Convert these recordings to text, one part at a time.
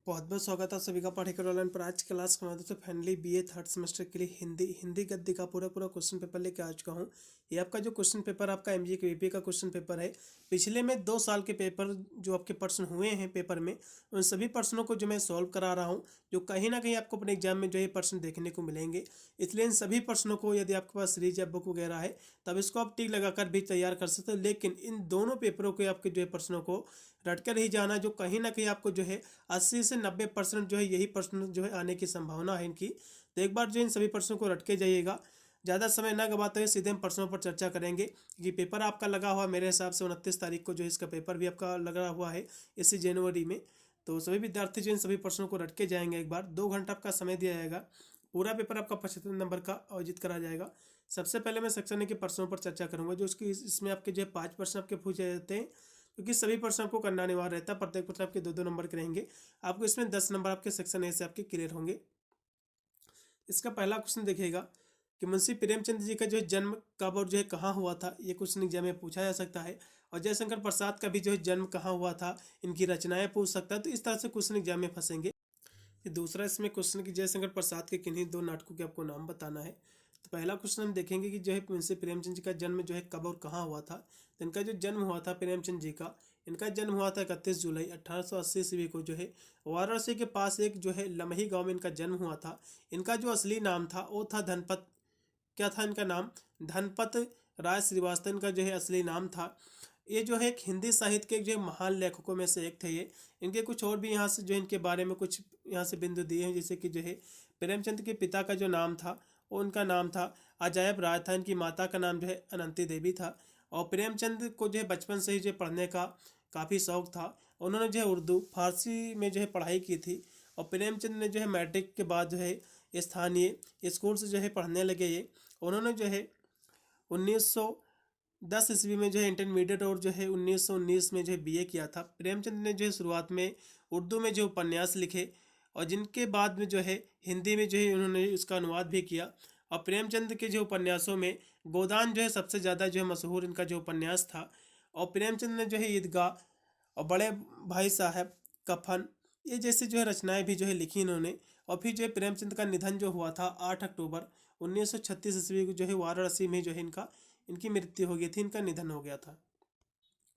बहुत बहुत स्वागत है आप सभी का पाठ्यक्रम ऑनलाइन पर। आज क्लास के माध्यम से फाइनली बीए थर्ड सेमेस्टर के लिए हिंदी गद्य का पूरा क्वेश्चन पेपर लेके आ चुका हूँ। ये आपका जो क्वेश्चन पेपर आपका एमजी के वीपी का क्वेश्चन पेपर है। पिछले में 2 साल के पेपर जो आपके प्रश्न हुए हैं पेपर में, उन सभी प्रश्नों को जो मैं सॉल्व करा रहा हूँ, जो कहीं ना कहीं आपको अपने एग्जाम में जो ये प्रश्न देखने को मिलेंगे। इसलिए इन सभी प्रश्नों को यदि आपके पास सीरीज या बुक वगैरह है तब इसको आप टिक लगाकर भी तैयार कर सकते हो। लेकिन इन दोनों पेपरों के आपके जो है प्रश्नों को रट कर ही जाना, जो कहीं ना कहीं आपको जो है 80 से 90% जो है यही प्रश्न जो है आने की संभावना है इनकी। तो एक बार जो इन सभी प्रश्नों को रट के जाइएगा। ज़्यादा समय ना गवाते हुए सीधे हम प्रश्नों पर चर्चा करेंगे कि पेपर आपका लगा हुआ मेरे हिसाब से 29 तारीख को जो है इसका पेपर भी आपका लगा हुआ है इसी जनवरी में। तो सभी विद्यार्थी जो इन सभी प्रश्नों को रट के जाएंगे। एक बार 2 घंटा आपका समय दिया जाएगा। पूरा पेपर आपका 75 नंबर का आयोजित करा जाएगा। सबसे पहले मैं सेक्शन ए के प्रश्नों पर चर्चा करूंगा, जो इसकी इसमें आपके जो है 5 प्रश्न आपके पूछे जाते हैं, क्योंकि सभी प्रश्न आपको करना अनिवार्य रहता है। प्रत्येक प्रश्न आपके 2-2 नंबर के रहेंगे। आपको इसमें 10 नंबर आपके सेक्शन ए से आपके क्लियर होंगे। इसका पहला क्वेश्चन देखिएगा कि मुंशी प्रेमचंद जी का जो है जन्म कब और जो है कहाँ हुआ था। ये क्वेश्चन एग्जाम में पूछा जा सकता है। और जयशंकर प्रसाद का भी जो है जन्म कहाँ हुआ था, इनकी रचनाएं पूछ सकता है। तो इस तरह से क्वेश्चन एग्जाम में फंसेंगे। दूसरा इसमें क्वेश्चन कि जयशंकर प्रसाद के किन्हीं 2 नाटकों के आपको नाम बताना है। तो पहला क्वेश्चन हम देखेंगे कि जो है मुंशी प्रेमचंद जी का जन्म जो है कब और कहाँ हुआ था। तो इनका जो जन्म हुआ था प्रेमचंद जी का, इनका जन्म हुआ था 31 जुलाई 1880 ईस्वी को जो है वाराणसी के पास एक जो है लमही गांव में इनका जन्म हुआ था। इनका जो असली नाम था वो था धनपत, क्या था इनका नाम, धनपत राय श्रीवास्तव इनका जो है असली नाम था। ये जो है एक हिंदी साहित्य के जो है महान लेखकों में से एक थे ये। इनके कुछ और भी यहाँ से जो इनके बारे में कुछ यहाँ से बिंदु दिए हैं, जैसे कि जो है प्रेमचंद के पिता का जो नाम था वो उनका नाम था अजायब राय था। इनकी माता का नाम जो है अनंती देवी था। और प्रेमचंद को जो है बचपन से ही जो पढ़ने का काफ़ी शौक था। उन्होंने जो है उर्दू फारसी में जो है पढ़ाई की थी। और प्रेमचंद ने जो है मैट्रिक के बाद जो है स्थानीय स्कूल से जो है पढ़ने लगे ये। उन्होंने जो है 1910 ईस्वी में जो है इंटरमीडिएट और जो है 1919 में जो है बीए किया था। प्रेमचंद ने जो है शुरुआत में उर्दू में जो उपन्यास लिखे और जिनके बाद में जो है हिंदी में जो है उन्होंने उसका अनुवाद भी किया। और प्रेमचंद के जो उपन्यासों में गोदान जो है सबसे ज़्यादा जो है मशहूर इनका जो उपन्यास था। और प्रेमचंद ने जो है ईदगाह और बड़े भाई साहब, कफन, ये जैसे जो है रचनाएं भी जो है लिखी इन्होंने। और फिर जो है प्रेमचंद का निधन जो हुआ था 8 अक्टूबर 1936 ईस्वी को जो है वाराणसी में जो है इनकी मृत्यु हो गई थी, इनका निधन हो गया था।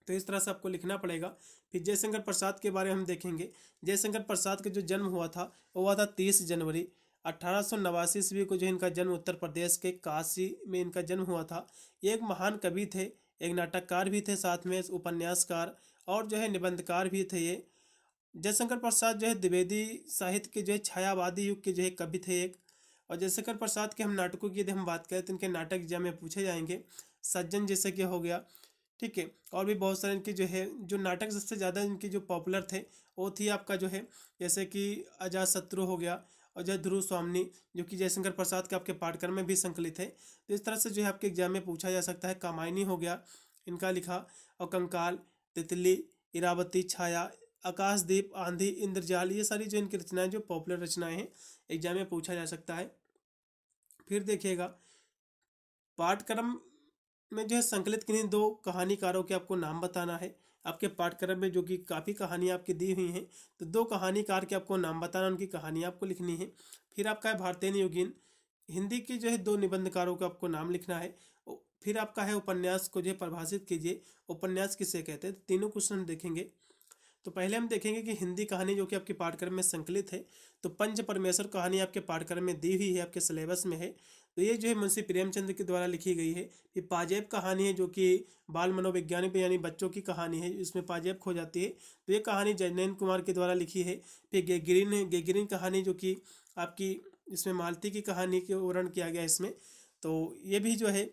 तो इस तरह से आपको लिखना पड़ेगा। फिर जयशंकर प्रसाद के बारे में हम देखेंगे। जयशंकर प्रसाद का जो जन्म हुआ था वो हुआ था 30 जनवरी 1889 ईस्वी को जो इनका जन्म उत्तर प्रदेश के काशी में इनका जन्म हुआ था। ये एक महान कवि थे, एक नाटककार भी थे, साथ में उपन्यासकार और जो है निबंधकार भी थे ये। जयशंकर प्रसाद जो है द्विवेदी साहित्य के जो है छायावादी युग के जो है कवि थे एक। और जयशंकर प्रसाद के हम नाटकों की यदि हम बात करें तो इनके नाटक एग्जाम में पूछे जाएंगे। सज्जन जैसे कि हो गया, ठीक है। और भी बहुत सारे इनके जो है जो नाटक सबसे ज़्यादा इनके जो पॉपुलर थे वो थी आपका जो है जैसे कि अजातशत्रु हो गया और जो है ध्रुव स्वामिनी, जो कि जयशंकर प्रसाद के आपके पाठ्यक्रम में भी संकलित है। तो इस तरह से जो है आपके एग्जाम में पूछा जा सकता है। कामायनी हो गया इनका लिखा, और कंकाल, तितली, इरावती, छाया, आकाशदीप, आंधी, इंद्रजाल, ये सारी जो इनकी रचनाएं जो पॉपुलर रचनाएं हैं एग्जाम में पूछा जा सकता है। फिर देखिएगा पाठ्यक्रम में जो है संकलित किन्हीं 2 कहानीकारों के आपको नाम बताना है। आपके पाठ्यक्रम में जो कि काफ़ी कहानियाँ आपकी दी हुई हैं, तो 2 कहानीकार के आपको नाम बताना, उनकी कहानियाँ आपको लिखनी है। फिर आपका है भारतेन योगिन, हिंदी की जो है 2 निबंधकारों का आपको नाम लिखना है। फिर आपका है उपन्यास को जो है परिभाषित कीजिए, उपन्यास किसे कहते हैं। तो तीनों क्वेश्चन देखेंगे। तो पहले हम देखेंगे कि हिंदी कहानी जो कि आपके पाठ्यक्रम में संकलित है, तो पंच परमेश्वर कहानी आपके पाठ्यक्रम में दी हुई है, आपके सिलेबस में है। तो ये जो है मुंशी प्रेमचंद के द्वारा लिखी गई है। ये पाजेब कहानी है जो कि बाल मनोविज्ञानी पे यानी बच्चों की कहानी है, इसमें पाजेब खो जाती है। तो ये कहानी जैनैन कुमार के द्वारा लिखी है। फिर गेगिरिन है, गेगिरिन कहानी जो कि आपकी इसमें मालती की कहानी के वर्णन किया गया इसमें। तो ये भी जो है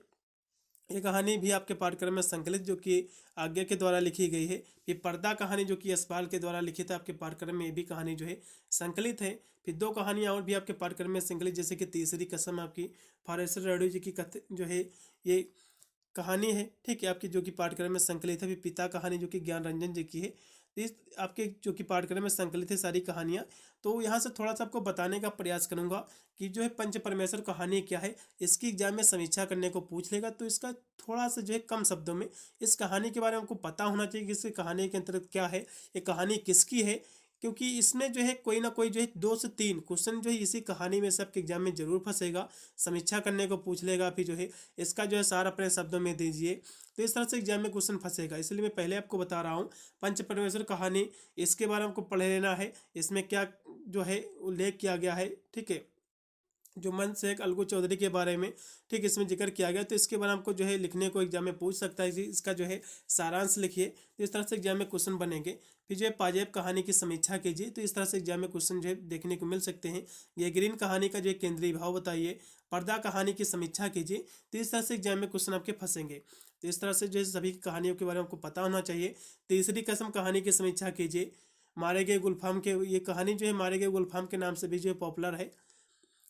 ये कहानी भी आपके पाठ्यक्रम में संकलित जो कि आज्ञा के द्वारा लिखी गई है। ये पर्दा कहानी जो कि यशपाल के द्वारा लिखित है, आपके पाठ्यक्रम में ये भी कहानी जो है संकलित है। फिर 2 कहानियाँ और भी आपके पाठ्यक्रम में संकलित, जैसे कि तीसरी कसम आपकी फारेसर रेडियो जी की कथ जो है ये कहानी है, ठीक है, आपकी जो कि पाठ्यक्रम में संकलित है। फिर पिता कहानी जो कि ज्ञान रंजन जी की है। तो इस आपके जो कि पाठ्यक्रम में संकलित है सारी कहानियाँ। तो यहाँ से थोड़ा सा आपको बताने का प्रयास करूँगा कि जो है पंच परमेश्वर कहानी क्या है। इसकी एग्जाम में समीक्षा करने को पूछ लेगा, तो इसका थोड़ा सा जो है कम शब्दों में इस कहानी के बारे में आपको पता होना चाहिए कि इस कहानी के अंतर्गत क्या है, ये कहानी किसकी है, क्योंकि इसमें जो है कोई ना कोई जो है 2 से 3 क्वेश्चन जो है इसी कहानी में सबके एग्जाम में जरूर फंसेगा, समीक्षा करने को पूछ लेगा, फिर जो है इसका जो है सार अपने शब्दों में दीजिए, तो इस तरह से एग्जाम में क्वेश्चन फंसेगा। इसलिए मैं पहले आपको बता रहा हूँ पंच परमेश्वर कहानी, इसके बारे में आपको पढ़ लेना है, इसमें क्या जो है उल्लेख किया गया है, ठीक है, जो मन शेख अलगू चौधरी के बारे में, ठीक, इसमें जिक्र किया गया, तो इसके बारे में आपको जो है लिखने को एग्जाम में पूछ सकता है, इसका जो है सारांश लिखिए, तो इस तरह से एग्जाम में क्वेश्चन बनेंगे। फिर जो है पाजेब कहानी की समीक्षा कीजिए, तो इस तरह से एग्जाम में क्वेश्चन जो है देखने को मिल सकते हैं। ये ग्रीन कहानी का जो है केंद्रीय भाव बताइए, पर्दा कहानी की समीक्षा कीजिए, तो इस तरह से एग्जाम में क्वेश्चन आपके फंसेंगे। तो इस तरह से जो है सभी कहानियों के बारे में आपको पता होना चाहिए। तीसरी कसम कहानी की समीक्षा कीजिए, मारे गए गुलफाम के, ये कहानी जो है मारे गए गुलफाम के नाम से भी जो है पॉपुलर है।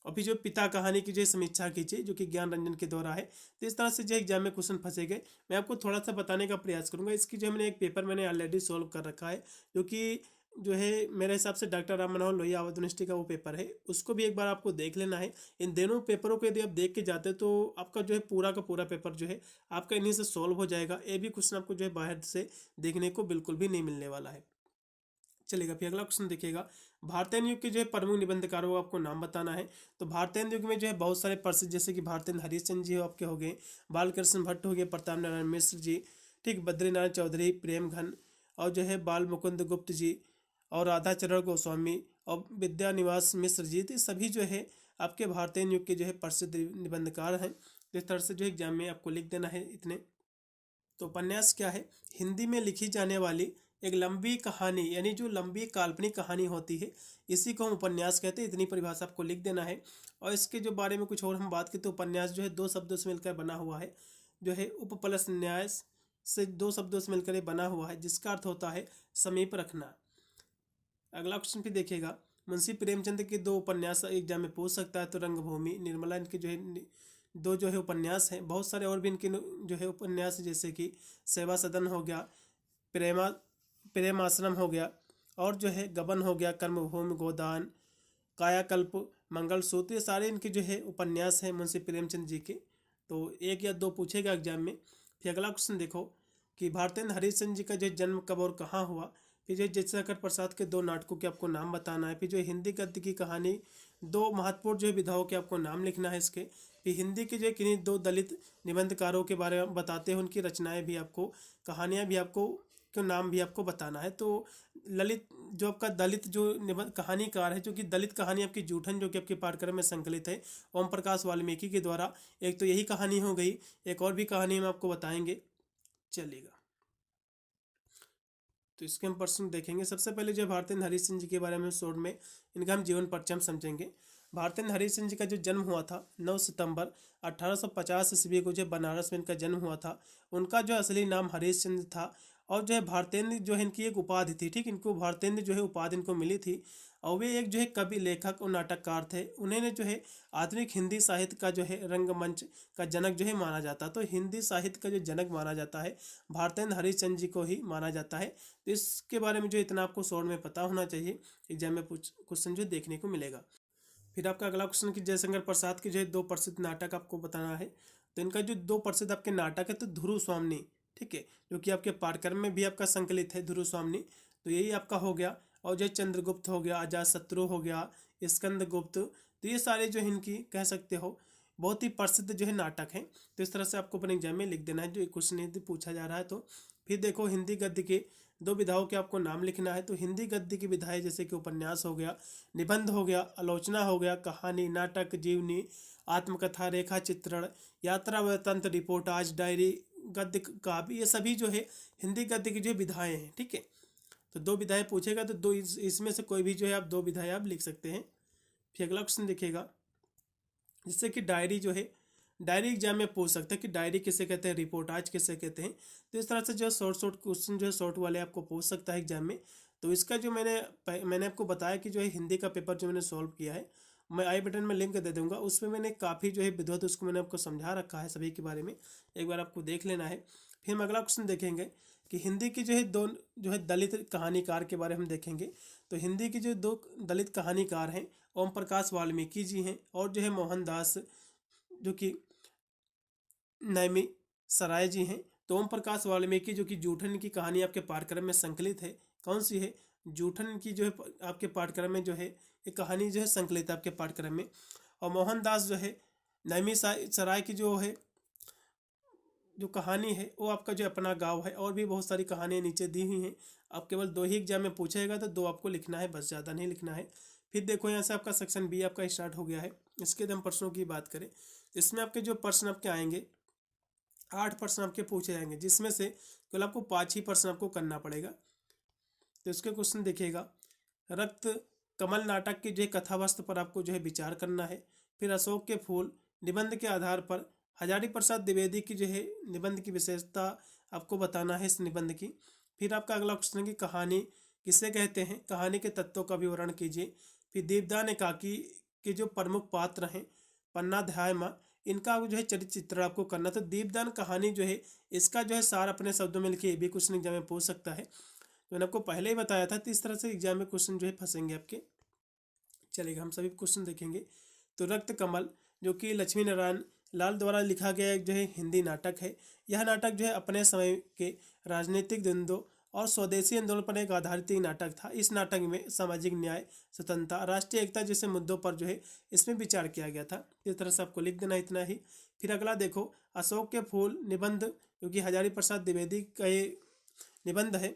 और फिर जो पिता कहानी की जो है समीक्षा कीजिए, जो कि ज्ञान रंजन के द्वारा है। तो इस तरह से जो एग्जाम में क्वेश्चन फंसेंगे। मैं आपको थोड़ा सा बताने का प्रयास करूंगा। इसकी जो है मैंने एक पेपर मैंने ऑलरेडी सॉल्व कर रखा है, जो कि जो है मेरे हिसाब से डॉक्टर राम मनोहर लोहिया यूनिवर्सिटी का वो पेपर है, उसको भी एक बार आपको देख लेना है। इन दोनों पेपरों को यदि आप देख के जाते हैं तो आपका जो है पूरा का पूरा पेपर जो है आपका इन्हीं से सॉल्व हो जाएगा। ये भी क्वेश्चन आपको जो है बाहर से देखने को बिल्कुल भी नहीं मिलने वाला है। चलेगा, फिर अगला क्वेश्चन देखिएगा, भारतीय युग के जो है प्रमुख निबंधकारों का आपको नाम बताना है। तो भारतीय युग में जो है बहुत सारे प्रसिद्ध, जैसे कि भारतेंद्र हरिश्चंद्र जी आपके हो गए, बालकृष्ण भट्ट हो गए, प्रताप नारायण मिश्र जी, ठीक, बद्रीनारायण चौधरी, प्रेम घन, और जो है बाल मुकुंद गुप्त जी, और राधा चरण गोस्वामी, और विद्यानिवास मिश्र जी, तो सभी जो है आपके भारतीय युग के जो है प्रसिद्ध निबंधकार हैं। इस तरह से जो एग्जाम में आपको लिख देना है इतने। तो उपन्यास क्या है? हिंदी में लिखी जाने वाली एक लंबी कहानी, यानी जो लंबी काल्पनिक कहानी होती है, इसी को हम उपन्यास कहते हैं। इतनी परिभाषा आपको लिख देना है। और इसके जो बारे में कुछ और हम बात करें तो उपन्यास जो है 2 शब्दों से मिलकर बना हुआ है, जो है उप प्लस न्यास से 2 शब्दों से मिलकर ये बना हुआ है, जिसका अर्थ होता है समीप रखना। अगला क्वेश्चन भी देखिएगा, मुंशी प्रेमचंद के 2 उपन्यास एग्जाम में पूछ सकता है, तो रंगभूमि, निर्मला, इनके जो है 2 जो है उपन्यास हैं। बहुत सारे और भी इनके जो है उपन्यास, जैसे कि सेवा सदन हो गया, प्रेमा प्रेम आश्रम हो गया, और जो है गबन हो गया, कर्मभूमि, गोदान, कायाकल्प, मंगलसूत्र, ये सारे इनके जो है उपन्यास हैं मुंशी प्रेमचंद जी के। तो 1 या 2 पूछेगा एग्जाम में। फिर अगला क्वेश्चन देखो कि भारतेंद्र हरिश्चंद्र जी का जो जन्म कब और कहाँ हुआ। फिर जो जयशंकर प्रसाद के 2 नाटकों के आपको नाम बताना है। फिर जो हिंदी गद्य की कहानी, 2 महत्वपूर्ण जो विधाओं के आपको नाम लिखना है इसके। फिर हिंदी के जो किन्हीं 2 दलित निबंधकारों के बारे में बताते हैं, उनकी रचनाएं भी आपको, कहानियां भी आपको, के नाम भी आपको बताना है। तो ललित जो आपका दलित जो निबंध कहानीकार है, जो कि दलित कहानी आपकी जूठन, जो कि आपके पाठ्यक्रम में संकलित है ओम प्रकाश वाल्मीकि के द्वारा, एक तो यही कहानी हो गई, एक और भी कहानी हम आपको बताएंगे, चलेगा। तो इसके हम प्रश्न देखेंगे। सबसे पहले जो भारतेंद्र हरिश्चंद्र जी के बारे में शॉर्ट में इनका हम जीवन परिचय समझेंगे। भारतेंद्र हरिश्चंद्र जी का जो जन्म हुआ था 9 सितंबर 1850 ईस्वी को जो बनारस में इनका जन्म हुआ था। उनका जो असली नाम हरिश्चंद्र था, और जो है भारतेंद्र जो है इनकी एक उपाधि थी, ठीक, इनको भारतेंद्र जो है उपाधि इनको मिली थी। और वे एक जो है कवि, लेखक और नाटककार थे। उन्हें जो है आधुनिक हिंदी साहित्य का जो है रंगमंच का जनक जो है माना जाता, तो हिंदी साहित्य का जो जनक माना जाता है भारतेंद्र हरिश्चंद्र जी को ही माना जाता है। तो इसके बारे में जो इतना आपको शॉर्ट में पता होना चाहिए, एग्जाम में क्वेश्चन जो देखने को मिलेगा। फिर आपका अगला क्वेश्चन कि जयशंकर प्रसाद के जो है 2 प्रसिद्ध नाटक आपको बताना है। तो इनका जो 2 प्रसिद्ध आपके नाटक है, तो ध्रुव स्वामिनी, ठीक है, जो कि आपके पाठ्यक्रम में भी आपका संकलित है, ध्रुव स्वामिनी, तो यही आपका हो गया। और जो चंद्रगुप्त हो गया, अजातशत्रु हो गया, स्कंदगुप्त, तो ये सारे जो इनकी कह सकते हो बहुत ही प्रसिद्ध जो है नाटक हैं। तो इस तरह से आपको अपने एग्जाम में लिख देना है, जो क्वेश्चन यदि पूछा जा रहा है तो। फिर देखो हिंदी गद्य के 2 विधाओं के आपको नाम लिखना है। तो हिंदी गद्य की विधाएं जैसे कि उपन्यास हो गया, निबंध हो गया, आलोचना हो गया, कहानी, नाटक, जीवनी, आत्मकथा, रेखा चित्रण, यात्रा वृत्तांत, रिपोर्टाज, डायरी, गद्य, काव्य, ये सभी जो है हिंदी गद्य की जो विधाएं हैं, ठीक है। तो 2 विधाएं पूछेगा, तो इसमें से कोई भी जो है आप 2 विधाएं आप लिख सकते हैं। फिर अगला क्वेश्चन देखिएगा, जिससे कि डायरी जो है, डायरी एग्जाम में पूछ सकते हैं कि डायरी किसे कहते हैं, रिपोर्टाज किसे कहते हैं। तो इस तरह से जो शॉर्ट क्वेश्चन जो है शॉर्ट वाले आपको पूछ सकता है एग्जाम में। तो इसका जो मैंने आपको बताया कि जो है हिंदी का पेपर जो मैंने सॉल्व किया है, मैं आई बटन में लिंक दे दूंगा, उसमें मैंने काफ़ी जो है विधिवत उसको मैंने आपको समझा रखा है सभी के बारे में, एक बार आपको देख लेना है। फिर हम अगला क्वेश्चन देखेंगे कि हिंदी की जो है 2 जो है दलित कहानीकार के बारे में हम देखेंगे। तो हिंदी की जो 2 दलित कहानीकार हैं, ओम प्रकाश वाल्मीकि जी हैं, और जो है मोहनदास जो कि नैमी सराय जी हैं। तो ओम प्रकाश वाल्मीकि जो कि जूठन की कहानी आपके पाठ्यक्रम में संकलित है, कौन सी है, जूठन की जो है आपके पाठ्यक्रम में जो है एक कहानी जो है संकलित है आपके पाठ्यक्रम में। और मोहनदास जो है नैमी सराय की जो कहानी है वो आपका जो अपना गाँव है। और भी बहुत सारी कहानियाँ नीचे दी हुई हैं। आप केवल 2 ही एग्जाम में पूछेगा तो 2 आपको लिखना है, बस ज़्यादा नहीं लिखना है। फिर देखो यहाँ से आपका सेक्शन बी आपका स्टार्ट हो गया है। इसके हम प्रश्नों की बात करें, इसमें आपके जो प्रश्न आपके आएंगे 8 प्रश्न आपके पूछे जाएंगे, जिसमें से केवल आपको 5 ही प्रश्न आपको करना पड़ेगा। तो इसके क्वेश्चन देखिएगा, रक्त कमल नाटक की जो कथा वस्तु पर आपको जो है विचार करना है। फिर अशोक के फूल निबंध के आधार पर हजारी प्रसाद द्विवेदी की जो है निबंध की विशेषता आपको बताना है इस निबंध की। फिर आपका अगला क्वेश्चन है कि कहानी किसे कहते हैं, कहानी के तत्वों का विवरण कीजिए। फिर दीपदान एकाकी के जो प्रमुख पात्र हैं पन्ना ध्यायमा, इनका जो है चरित्र चित्रण आपको करना। तो दीपदान कहानी जो है इसका जो है सार अपने शब्दों में लिखिए, ये भी क्वेश्चन एग्जाम में पूछ सकता है। तो मैंने आपको पहले ही बताया था, तो इस तरह से एग्जाम में क्वेश्चन जो है फंसेंगे आपके। चलेगा, हम सभी क्वेश्चन देखेंगे। तो रक्त कमल जो कि लक्ष्मी नारायण लाल द्वारा लिखा गया एक जो है हिंदी नाटक है। यह नाटक जो है अपने समय के राजनीतिक द्वंद्वों और स्वदेशी आंदोलन पर एक आधारित एक नाटक था। इस नाटक में सामाजिक न्याय, स्वतंत्रता, राष्ट्रीय एकता जैसे मुद्दों पर जो है इसमें विचार किया गया था। इस तरह से आपको लिख देना इतना ही। फिर अगला देखो, अशोक के फूल निबंध जो कि हजारी प्रसाद द्विवेदी का ये निबंध है।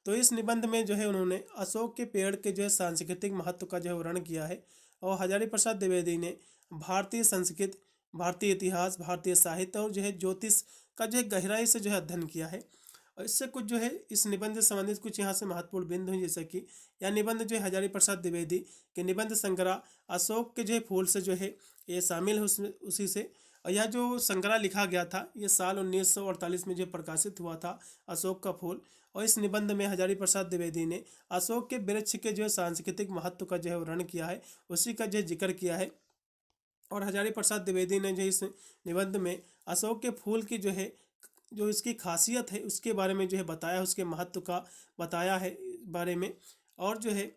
तो इस निबंध में जो है उन्होंने अशोक के पेड़ के जो है सांस्कृतिक महत्व का जो है वर्णन किया है। और हजारी प्रसाद द्विवेदी ने भारतीय संस्कृति, भारतीय इतिहास, भारतीय साहित्य और जो है ज्योतिष का जो है गहराई से जो है अध्ययन किया है। और इससे कुछ जो है इस निबंध से संबंधित कुछ यहाँ से महत्वपूर्ण बिंदु हैं, जैसे कि यह निबंध जो है हजारी प्रसाद द्विवेदी के निबंध संग्रह अशोक के जो है फूल से जो है ये शामिल है उसमें, उसी से। और यह जो संग्रह लिखा गया था ये साल 1948 में जो प्रकाशित हुआ था, अशोक का फूल। और इस निबंध में हजारी प्रसाद द्विवेदी ने अशोक के वृक्ष के जो है सांस्कृतिक महत्व का जो है वर्णन किया है, उसी का जो है जिक्र किया है। और हजारी प्रसाद द्विवेदी ने जो इस निबंध में अशोक के फूल की जो है जो इसकी खासियत है उसके बारे में जो है बताया, उसके महत्व का बताया है बारे में। और जो है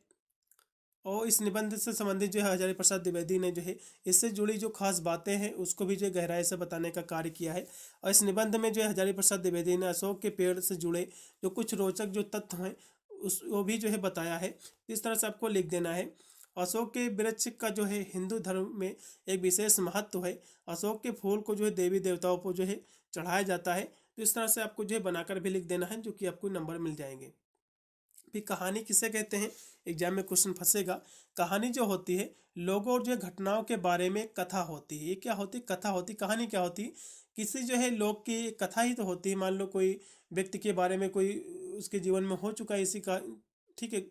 और इस निबंध से संबंधित जो है हजारी प्रसाद द्विवेदी ने जो है इससे जुड़ी जो खास बातें हैं उसको भी जो है गहराई से बताने का कार्य किया है। और इस निबंध में जो है हजारी प्रसाद द्विवेदी ने अशोक के पेड़ से जुड़े जो कुछ रोचक जो तथ्य हैं उस वो भी जो है बताया है। इस तरह से आपको लिख देना है। अशोक के वृक्ष का जो है हिंदू धर्म में एक विशेष महत्व है। अशोक के फूल को जो है देवी देवताओं को जो है चढ़ाया जाता है। तो इस तरह से आपको जो है बनाकर भी लिख देना है, जो कि आपको नंबर मिल जाएंगे। फिर कहानी किसे कहते हैं, एग्जाम में क्वेश्चन फंसेगा। कहानी जो होती है लोगों और जो घटनाओं के बारे में कथा होती है। ये क्या होती है, कथा होती। कहानी क्या होती, किसी जो है लोग की कथा ही तो होती है। मान लो कोई व्यक्ति के बारे में कोई उसके जीवन में हो चुका है इसी का, ठीक है,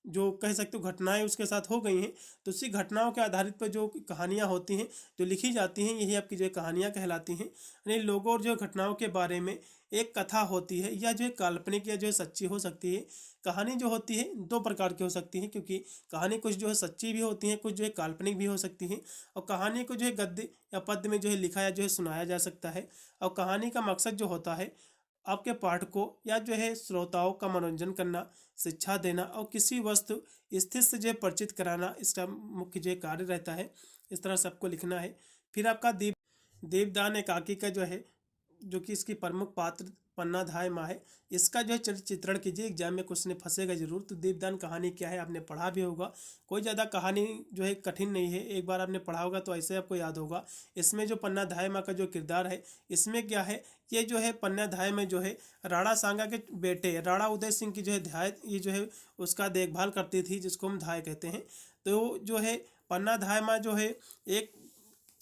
जो कह सकते हो घटनाएं उसके साथ हो गई हैं, तो उसी घटनाओं के आधारित पर जो कहानियां होती हैं जो लिखी जाती हैं यही आपकी जो कहानियां कहलाती हैं। यानी लोगों और जो घटनाओं के बारे में एक कथा होती है, या जो है काल्पनिक या जो है सच्ची हो सकती है। कहानी जो होती है 2 प्रकार की हो सकती है, क्योंकि कहानी कुछ जो है सच्ची भी होती है, कुछ जो है काल्पनिक भी हो सकती है। और कहानी को जो है गद्य या पद्य में जो है लिखा या जो है सुनाया जा सकता है। और कहानी का मकसद जो होता है आपके पाठकों या जो है श्रोताओं का मनोरंजन करना, शिक्षा देना और किसी वस्तु स्थिति से जो है परिचित कराना, इसका मुख्य जो है कार्य रहता है। इस तरह से आपको लिखना है। फिर आपका दीपदान एकाकी का जो है जो कि इसकी प्रमुख पात्र पन्ना धाय माँ है, इसका जो है चरित्र चित्रण कीजिए। एग्जाम में क्वेश्चन फंसेगा जरूर। तो दीपदान कहानी क्या है आपने पढ़ा भी होगा, कोई ज़्यादा कहानी जो है कठिन नहीं है, एक बार आपने पढ़ा होगा तो ऐसे आपको याद होगा। इसमें जो पन्ना धाय माँ का जो किरदार है इसमें क्या है, ये जो है पन्ना धाय में जो है राणा सांगा के बेटे राणा उदय सिंह की जो है धाय ये जो है उसका देखभाल करती थी, जिसको हम धाय कहते हैं। तो जो है पन्ना धाय माँ जो है एक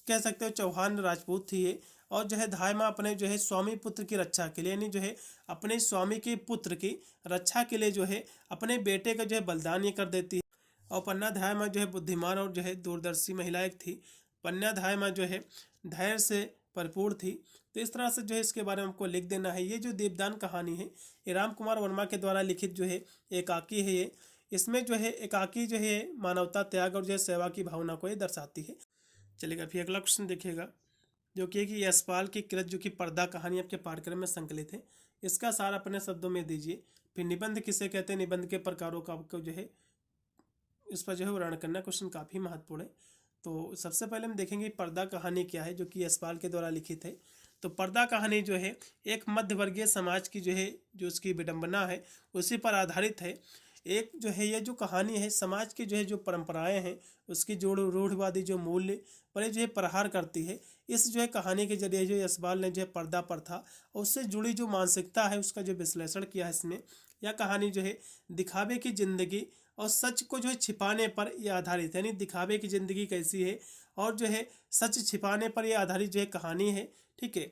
कह सकते हो चौहान राजपूत थी ये। और जो है धाय माँ अपने जो है स्वामी पुत्र की रक्षा के लिए, यानी जो है अपने स्वामी के पुत्र की रक्षा के लिए जो है अपने बेटे का जो है बलिदान ये कर देती है। और पन्ना धाय माँ जो है बुद्धिमान और जो है दूरदर्शी महिला एक थी। पन्ना धाय माँ जो है धैर्य से भरपूर थी। तो इस तरह से जो है इसके बारे में आपको लिख देना है। ये जो दीपदान कहानी है ये राम कुमार वर्मा के द्वारा लिखित जो है एकाकी है। ये इसमें जो है एकाकी जो है मानवता, त्याग और जो है सेवा की भावना को ये दर्शाती है। चलेगा, फिर अगला क्वेश्चन देखिएगा जो कि यशपाल की कृत जो कि पर्दा कहानी आपके पाठ्यक्रम में संकलित है, इसका सार अपने शब्दों में दीजिए। फिर निबंध किसे कहते हैं, निबंध के प्रकारों का आपको जो है इस पर जो है वर्णन करना। क्वेश्चन काफ़ी महत्वपूर्ण है। तो सबसे पहले हम देखेंगे पर्दा कहानी क्या है जो कि यशपाल के द्वारा लिखित है। तो पर्दा कहानी जो है एक मध्यवर्गीय समाज की जो है जो उसकी विडंबना है उसी पर आधारित है। एक जो है ये जो कहानी है समाज की जो है जो परंपराएं हैं उसकी जो रूढ़िवादी जो मूल्य पर जो है प्रहार करती है। इस जो है कहानी के जरिए जो यशपाल ने जो है पर्दा प्रथा और उससे जुड़ी जो मानसिकता है उसका जो विश्लेषण किया है इसमें। यह कहानी जो है दिखावे की जिंदगी और सच को जो है छिपाने पर यह आधारित है, यानी दिखावे की जिंदगी कैसी है और जो है सच छिपाने पर यह आधारित जो है कहानी है। ठीक है,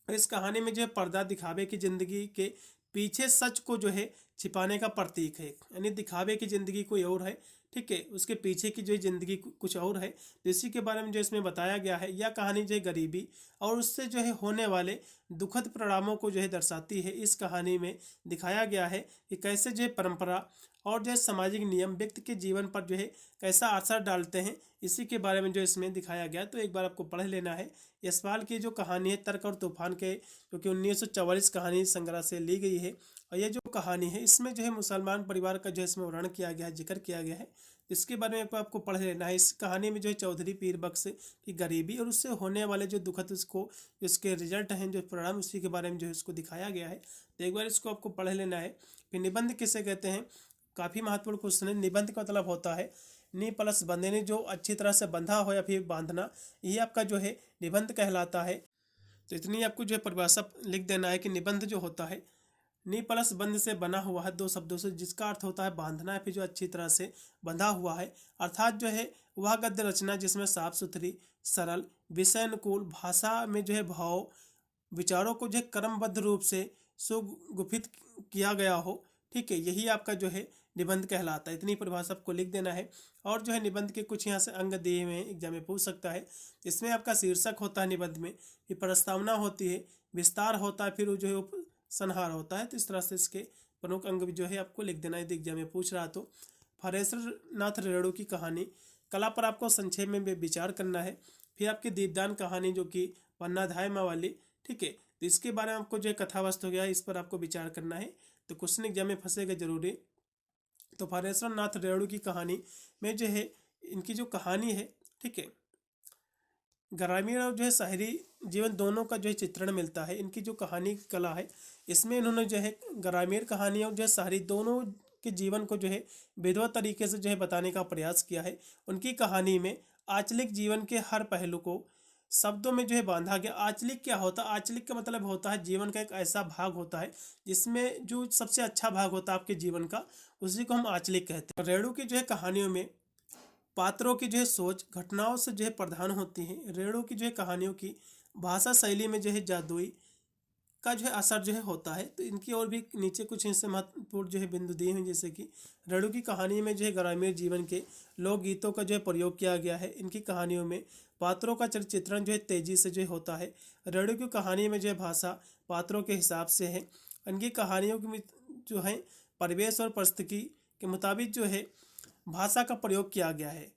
इस कहानी में जो है पर्दा दिखावे की जिंदगी के पीछे सच को जो है छिपाने का प्रतीक है, यानी दिखावे की जिंदगी कोई और है, ठीक है, उसके पीछे की जो है जिंदगी कुछ और है। तो इसी के बारे में जो इसमें बताया गया है। यह कहानी जो है गरीबी और उससे जो है होने वाले दुखद परिणामों को जो है दर्शाती है। इस कहानी में दिखाया गया है कि कैसे जो है परंपरा और जो है सामाजिक नियम व्यक्ति के जीवन पर जो है कैसा असर डालते हैं, इसी के बारे में जो इसमें दिखाया गया। तो एक बार आपको पढ़ लेना है। यशपाल की जो कहानी है तर्क और तूफान के, जो कि 1944 कहानी संग्रह से ली गई है। और ये जो कहानी है इसमें जो है मुसलमान परिवार का जो है इसमें वर्णन किया गया है, जिक्र किया गया है। इसके बारे में आपको पढ़ लेना है। इस कहानी में जो है चौधरी पीर बख्श की गरीबी और उससे होने वाले जो दुखद उसको इसके रिजल्ट हैं, जो परिणाम, उसी के बारे में जो है इसको दिखाया गया है। तो एक बार इसको आपको पढ़ लेना है। फिर निबंध किसे कहते हैं, काफ़ी महत्वपूर्ण क्वेश्चन है। निबंध का मतलब होता है नी प्लस बंधे, ने जो अच्छी तरह से बंधा हो या फिर बांधना, ये आपका जो है निबंध कहलाता है। तो इतनी आपको जो है परिभाषा लिख देना है कि निबंध जो होता है नी प्लस बंध से बना हुआ है, दो शब्दों से, जिसका अर्थ होता है बांधना है, फिर जो अच्छी तरह से बंधा हुआ है। अर्थात जो है वह गद्य रचना जिसमें साफ सुथरी, सरल, विषय अनुकूल भाषा में जो है भाव विचारों को जो है क्रमबद्ध रूप से सुगुफित किया गया हो। ठीक है, यही आपका जो है निबंध कहलाता है। इतनी परिभाषा आपको लिख देना है। और जो है निबंध के कुछ यहाँ से अंग दिए हुए हैं, एग्जाम में पूछ सकता है। इसमें आपका शीर्षक होता है निबंध में, फिर प्रस्तावना होती है, विस्तार होता है, फिर जो है उपसंहार होता है। तो इस तरह से इसके प्रमुख अंग भी जो है आपको लिख देना है यदि एग्जाम में पूछ रहा तो। फरेश्वर नाथ रेणु की कहानी, कला पर आपको संक्षेप में विचार करना है। फिर आपकी दीपदान कहानी जो कि पन्नाध्याय वाली, ठीक है, तो इसके बारे में आपको जो है कथा वस्तु हो गया, इस पर आपको विचार करना है। तो क्वेश्चन एग्जाम में फंसेगा जरूरी। तो फरेश्वर नाथ रेणु की कहानी में जो है इनकी जो कहानी है, ठीक है, ग्रामीण और जो है शहरी जीवन दोनों का जो है चित्रण मिलता है। इनकी जो कहानी कला है इसमें इन्होंने जो है ग्रामीण कहानी और जो है शहरी दोनों के जीवन को जो है विधिवत तरीके से जो है बताने का प्रयास किया है। उनकी कहानी में आंचलिक जीवन के हर पहलू को शब्दों में जो है बांधा गया। आंचलिक क्या होता है, आंचलिक का मतलब होता है जीवन का एक ऐसा भाग होता है जिसमें जो सबसे अच्छा भाग होता है आपके जीवन का, उसी को हम आंचलिक कहते हैं। रेणु की जो है कहानियों में पात्रों की जो है सोच घटनाओं से जो है प्रधान होती है। रेणु की जो है कहानियों की भाषा शैली में जो है जादुई का जो है असर जो है होता है। तो इनकी और भी नीचे कुछ हिस्से महत्वपूर्ण जो है बिंदु दिए हैं, जैसे कि रेणु की कहानी में जो है ग्रामीण जीवन के लोकगीतों का जो है प्रयोग किया गया है। इनकी कहानियों में पात्रों का चित्रण जो है तेजी से जो है होता है। रेणु की कहानी में जो है भाषा पात्रों के हिसाब से है। इनकी कहानियों की जो है परिवेश और परिस्थिति के मुताबिक जो है भाषा का प्रयोग किया गया है।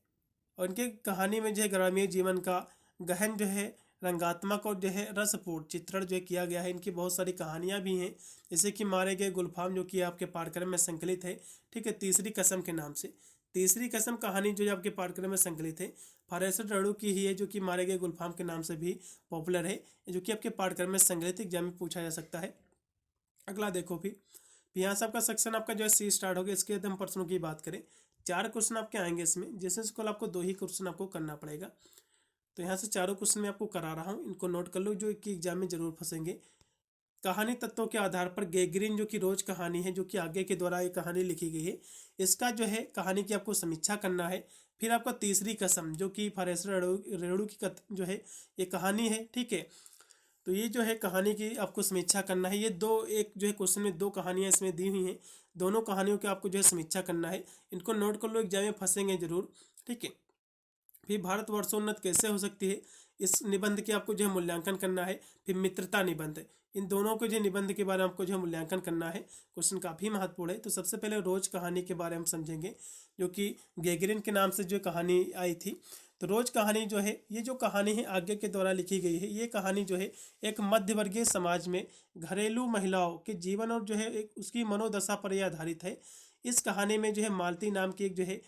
और इनके कहानी में जो है ग्रामीण जीवन का गहन जो है रंगात्मक और जो है रसपूर्ण चित्रण जो है किया गया है। इनकी बहुत सारी कहानियाँ भी हैं, जैसे कि मारे गए गुलफाम जो कि आपके पाठ्यक्रम में संकलित है। ठीक है, तीसरी कसम के नाम से तीसरी कसम कहानी जो है आपके पाठ्यक्रम में संकलित है, फरेश्वर रेणु की ही है, जो कि मारे गए गुलफाम के नाम से भी पॉपुलर है, जो कि आपके पाठ्यक्रम में संकलित एग्जाम में पूछा जा सकता है। अगला देखो, फिर यहाँ से आपका सेक्शन आपका जो है सी स्टार्ट हो गया। इसके बाद हम प्रश्नों की बात करें, 4 क्वेश्चन आपके आएंगे इसमें, जैसे स्कूल आपको 2 ही क्वेश्चन आपको करना पड़ेगा। तो यहाँ से चारों क्वेश्चन मैं आपको करा रहा हूँ, इनको नोट कर लो, जो कि एग्जाम में जरूर फंसेंगे। कहानी तत्वों के आधार पर गेगरिन जो कि रोज कहानी है, जो कि आगे के द्वारा ये कहानी लिखी गई है, इसका जो है कहानी की आपको समीक्षा करना है। फिर आपका तीसरी कसम जो कि फरेश्वर रेणु की जो है ये कहानी है। ठीक है, तो ये जो है कहानी की आपको समीक्षा करना है। ये दो, एक जो है क्वेश्चन में 2 कहानियाँ इसमें दी हुई हैं, दोनों कहानियों की आपको जो है समीक्षा करना है। इनको नोट कर लो, एग्जाम में फंसेंगे जरूर। ठीक है, फिर भारत वर्षोन्नत कैसे हो सकती है, इस निबंध के आपको जो है मूल्यांकन करना है। फिर मित्रता निबंध, इन दोनों के जो निबंध के बारे में आपको जो है मूल्यांकन करना है। क्वेश्चन काफ़ी महत्वपूर्ण है। तो सबसे पहले रोज कहानी के बारे में समझेंगे, जो कि गेगरिन के नाम से जो कहानी आई थी। तो रोज कहानी जो है, ये जो कहानी है आगे के द्वारा लिखी गई है। ये कहानी जो है एक मध्यवर्गीय समाज में घरेलू महिलाओं के जीवन और जो है एक उसकी मनोदशा पर यह आधारित है। इस कहानी में जो है मालती नाम की एक जो है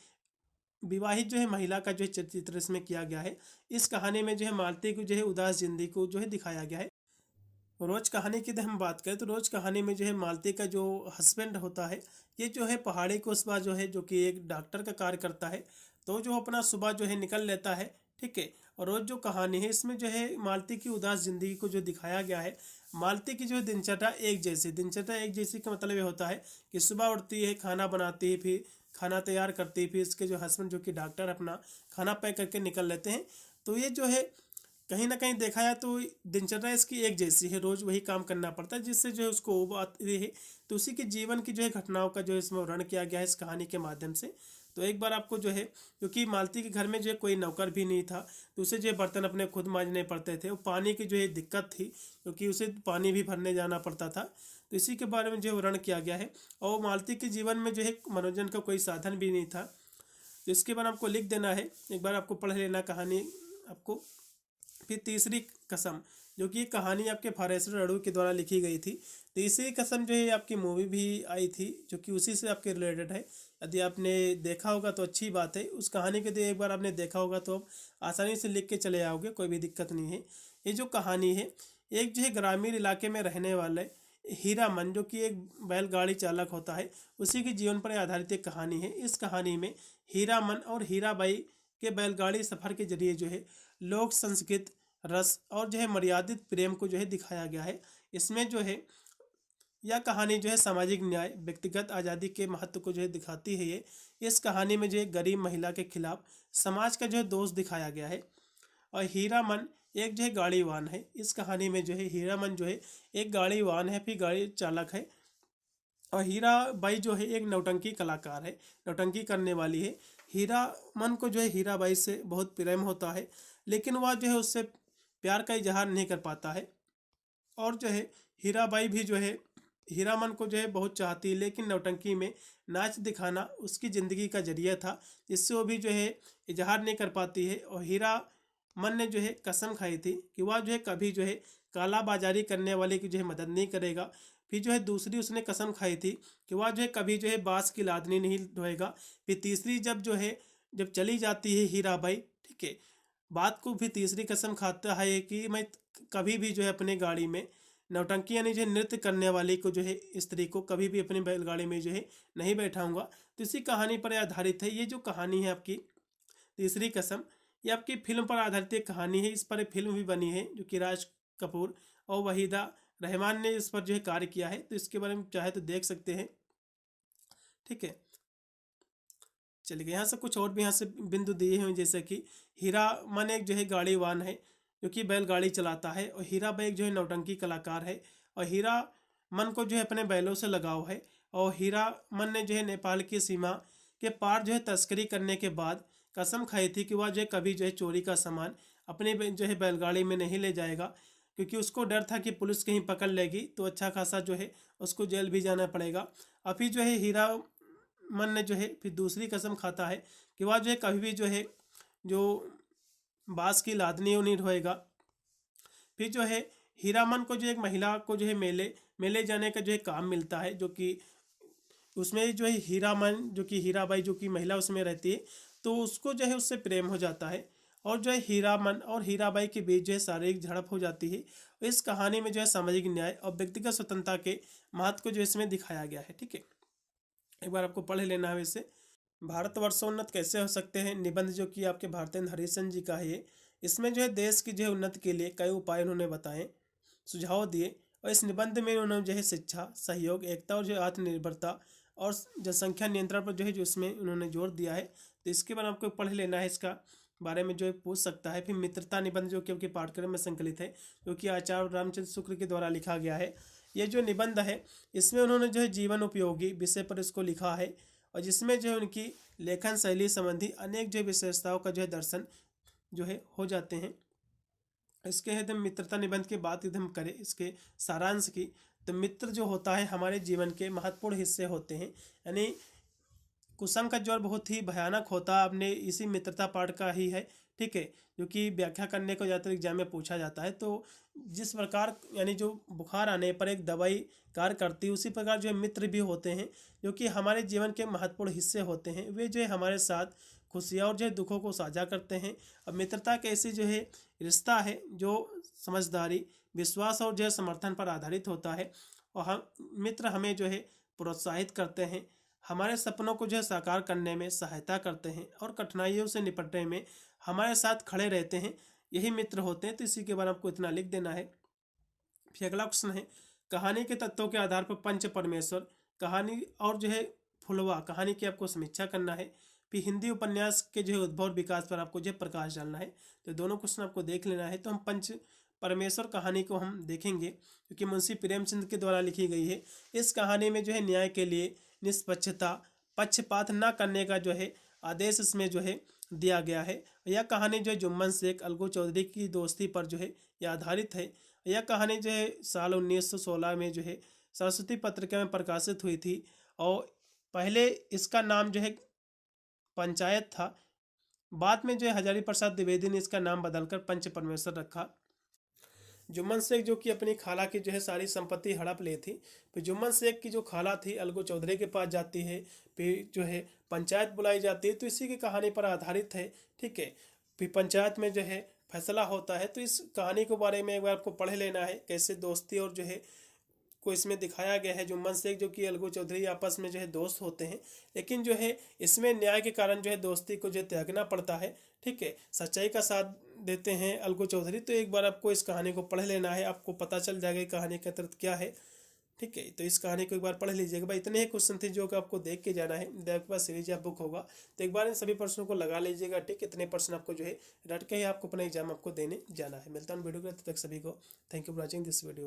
विवाहित जो है महिला का जो है चित्र इसमें किया गया है। इस कहानी में जो है मालती को जो है उदास जिंदगी को जो है दिखाया गया है। रोज कहानी की हम बात करें तो रोज कहानी में जो है मालती का जो हस्बैंड होता है, ये जो है पहाड़ी को सुबह जो है, जो कि एक डॉक्टर का कार्य करता है, तो जो अपना सुबह जो है निकल लेता है। ठीक है। और रोज जो कहानी है इसमें जो है मालती की उदास जिंदगी को जो दिखाया गया है। मालती की जो है दिनचर्या एक जैसी का मतलब ये होता है कि सुबह उठती है, खाना बनाती है, फिर खाना तैयार करती है, फिर इसके जो हस्बैंड जो कि डॉक्टर अपना खाना पैक करके निकल लेते हैं। तो ये जो है कहीं ना कहीं देखा जाए तो दिनचर्या इसकी एक जैसी है, रोज वही काम करना पड़ता है, जिससे जो है उसको ऊब आती है। तो उसी के जीवन की जो है घटनाओं का जो है इसमें वर्णन किया गया है इस कहानी के माध्यम से। तो एक बार आपको जो है, क्योंकि मालती के घर में जो है कोई नौकर भी नहीं था, तो उसे जो है बर्तन अपने खुद मांजने पड़ते थे। और पानी की जो है दिक्कत थी, क्योंकि उसे पानी भी भरने जाना पड़ता था। तो इसी के बारे में जो है वर्णन किया गया है। और मालती के जीवन में जो है मनोरंजन का कोई साधन भी नहीं था। तो इसके बाद आपको लिख देना है, एक बार आपको पढ़ लेना कहानी आपको। फिर तीसरी कसम, जो कि कहानी आपके फारेस्ट रड़ू के द्वारा लिखी गई थी। तीसरी कसम जो है आपकी मूवी भी आई थी, जो कि उसी से आपके रिलेटेड है। यदि आपने देखा होगा तो अच्छी बात है, उस कहानी के लिए एक बार आपने देखा होगा तो आप आसानी से लिख के चले आओगे, कोई भी दिक्कत नहीं है। ये जो कहानी है, एक जो है ग्रामीण इलाके में रहने वाले हीरामन, जो कि एक बैलगाड़ी चालक होता है, उसी के जीवन पर आधारित एक कहानी है। इस कहानी में हीरामन और हीराबाई के बैलगाड़ी सफर के जरिए जो है लोक संस्कृत रस और जो है मर्यादित प्रेम को जो है दिखाया गया है। इसमें जो है यह कहानी जो है सामाजिक न्याय, व्यक्तिगत आज़ादी के महत्व को जो है दिखाती है। ये इस कहानी में जो है गरीब महिला के खिलाफ समाज का जो है दोष दिखाया गया है। और हीरामन एक जो है गाड़ीवान है। इस कहानी में जो है हीरामन जो है एक गाड़ीवान है, फिर गाड़ी चालक है। और हीराबाई जो है एक नौटंकी कलाकार है, नौटंकी करने वाली है। हीरामन को जो है हीराबाई से बहुत प्रेम होता है, लेकिन वह जो है उससे प्यार का इजहार नहीं कर पाता है। और जो है हीराबाई भी जो है हीरामन को जो है बहुत चाहती है, लेकिन नौटंकी में नाच दिखाना उसकी ज़िंदगी का जरिया था, जिससे वो भी जो है इजहार नहीं कर पाती है। और हीरामन ने जो है कसम खाई थी कि वह जो है कभी जो है काला बाजारी करने वाले की जो है मदद नहीं करेगा। फिर जो है दूसरी उसने कसम खाई थी कि वह जो है कभी जो है बांस की लादनी नहीं ढोएगा। फिर तीसरी जब चली जाती है हीराबाई, ठीक है, बात को भी तीसरी कसम खाता है कि मैं कभी भी जो है अपने गाड़ी में नौटंकी यानी जो है नृत्य करने वाली को जो है स्त्री को कभी भी अपनी बैलगाड़ी में जो है नहीं बैठाऊंगा। तो इसी कहानी पर आधारित है ये जो कहानी है आपकी तीसरी कसम। ये आपकी फिल्म पर आधारित एक कहानी है। इस पर एक फिल्म भी बनी है, जो कि राज कपूर और वहीदा रहमान ने इस पर जो है कार्य किया है। तो इसके बारे में चाहे तो देख सकते हैं। ठीक है, चलिए यहाँ से कुछ और भी यहाँ से बिंदु दिए हैं, जैसे कि हीरा मन एक जो है गाड़ीवान है, जो कि बैलगाड़ी चलाता है। और हीरा बाई जो है नौटंकी कलाकार है। और हीरा मन को जो है अपने बैलों से लगाव है। और हीरा मन ने जो है नेपाल की सीमा के पार जो है तस्करी करने के बाद कसम खाई थी कि वह जो है कभी जो है चोरी का सामान अपने जो है बैलगाड़ी में नहीं ले जाएगा, क्योंकि उसको डर था कि पुलिस कहीं पकड़ लेगी तो अच्छा खासा जो है उसको जेल भी जाना पड़ेगा। अभी जो है हीरा मन ने जो है फिर दूसरी कसम खाता है कि वह जो है कभी भी जो है जो बांस की लादनी नहीं ढोएगा। फिर जो है हीरामन को जो एक महिला को जो है मेले जाने का जो है काम मिलता है, जो कि उसमें जो है हीरामन जो कि हीराबाई जो कि महिला उसमें रहती है, तो उसको जो है उससे प्रेम हो जाता है। और जो है हीरामन और हीराबाई के बीच जो है शारीरिक झड़प हो जाती है। इस कहानी में जो है सामाजिक न्याय और व्यक्तिगत स्वतंत्रता के महत्व को जो इसमें दिखाया गया है। ठीक है, एक बार आपको पढ़ लेना है वैसे। भारतवर्षोन्नत कैसे हो सकते हैं, निबंध जो कि आपके भारतेंद्र हरिशन जी का है ये। इसमें जो है देश की जो है उन्नति के लिए कई उपाय उन्होंने बताए, सुझाव दिए। और इस निबंध में उन्होंने जो है शिक्षा, सहयोग, एकता और जो है आत्मनिर्भरता और जनसंख्या नियंत्रण पर जो है जो इसमें उन्होंने जोर दिया है। तो इसके बाद आपको पढ़ लेना है, इसका बारे में जो है पूछ सकता है। फिर मित्रता निबंध जो कि आपके पाठ्यक्रम में संकलित है, जो कि आचार्य रामचंद्र शुक्ल के द्वारा लिखा गया है। ये जो निबंध है इसमें उन्होंने जो है जीवन उपयोगी विषय पर इसको लिखा है, और जिसमें जो है उनकी लेखन शैली संबंधी अनेक जो विशेषताओं का जो है दर्शन जो है हो जाते हैं। इसके एकदम मित्रता निबंध की बात यदि हम करें इसके सारांश की, तो मित्र जो होता है हमारे जीवन के महत्वपूर्ण हिस्से होते हैं। यानी कुसुम का ज्वर बहुत ही भयानक होता है, आपने इसी मित्रता पाठ का ही है। ठीक है, जो कि व्याख्या करने को ज़्यादातर एग्जाम में पूछा जाता है। तो जिस प्रकार यानी जो बुखार आने पर एक दवाई कार्य करती है, उसी प्रकार जो है मित्र भी होते हैं, जो कि हमारे जीवन के महत्वपूर्ण हिस्से होते हैं। वे जो है हमारे साथ खुशियाँ और जो है दुखों को साझा करते हैं। और मित्रता का ऐसी जो है रिश्ता है जो समझदारी, विश्वास और जो है समर्थन पर आधारित होता है। और हम मित्र हमें जो है प्रोत्साहित करते हैं, हमारे सपनों को जो है साकार करने में सहायता करते हैं और कठिनाइयों से निपटने में हमारे साथ खड़े रहते हैं, यही मित्र होते हैं। तो इसी के बारे में आपको इतना लिख देना है। फिर अगला क्वेश्चन है, कहानी के तत्वों के आधार पर पंच परमेश्वर कहानी और जो है फुलवा कहानी की आपको समीक्षा करना है। फिर हिंदी उपन्यास के जो है उद्भव और विकास पर आपको जो है प्रकाश डालना है। तो दोनों क्वेश्चन आपको देख लेना है। तो हम पंच परमेश्वर कहानी को हम देखेंगे, क्योंकि मुंशी प्रेमचंद के द्वारा लिखी गई है। इस कहानी में जो है न्याय के लिए निष्पक्षता, पक्षपात न करने का जो है आदेश इसमें जो है दिया गया है। यह कहानी जो है जुम्मन शेख अलगू चौधरी की दोस्ती पर जो है यह आधारित है। यह कहानी जो है साल 1916 में जो है सरस्वती पत्रिका में प्रकाशित हुई थी और पहले इसका नाम जो है पंचायत था। बाद में जो है हजारी प्रसाद द्विवेदी ने इसका नाम बदलकर पंच परमेश्वर रखा। जुम्मन शेख जो कि अपनी खाला की जो है सारी संपत्ति हड़प ली थी। फिर जुम्मन शेख की जो खाला थी अलगू चौधरी के पास जाती है, फिर जो है पंचायत बुलाई जाती है। तो इसी की कहानी पर आधारित है, ठीक है। फिर पंचायत में जो है फैसला होता है। तो इस कहानी के बारे में एक बार आपको पढ़ लेना है, कैसे दोस्ती और जो है को इसमें दिखाया गया है। जुम्मन शेख जो कि अलगू चौधरी आपस में जो है दोस्त होते हैं, लेकिन जो है इसमें न्याय के कारण जो है दोस्ती को जो है त्यागना पड़ता है, ठीक है। सच्चाई का साथ देते हैं अलगू चौधरी। तो एक बार आपको इस कहानी को पढ़ लेना है, आपको पता चल जाएगा कहानी का तर्क क्या है, ठीक है। तो इस कहानी को एक बार पढ़ लीजिएगा। भाई इतने ही क्वेश्चन थे जो कि आपको देख के जाना है। आपके पास सीरीज या बुक होगा तो एक बार इन सभी प्रश्नों को लगा लीजिएगा, ठीक। इतने प्रश्न आपको जो है रट के ही आपको अपना एग्जाम आपको देने जाना है। मिलता हूँ वीडियो के, तब तक सभी को thank you for watching this video.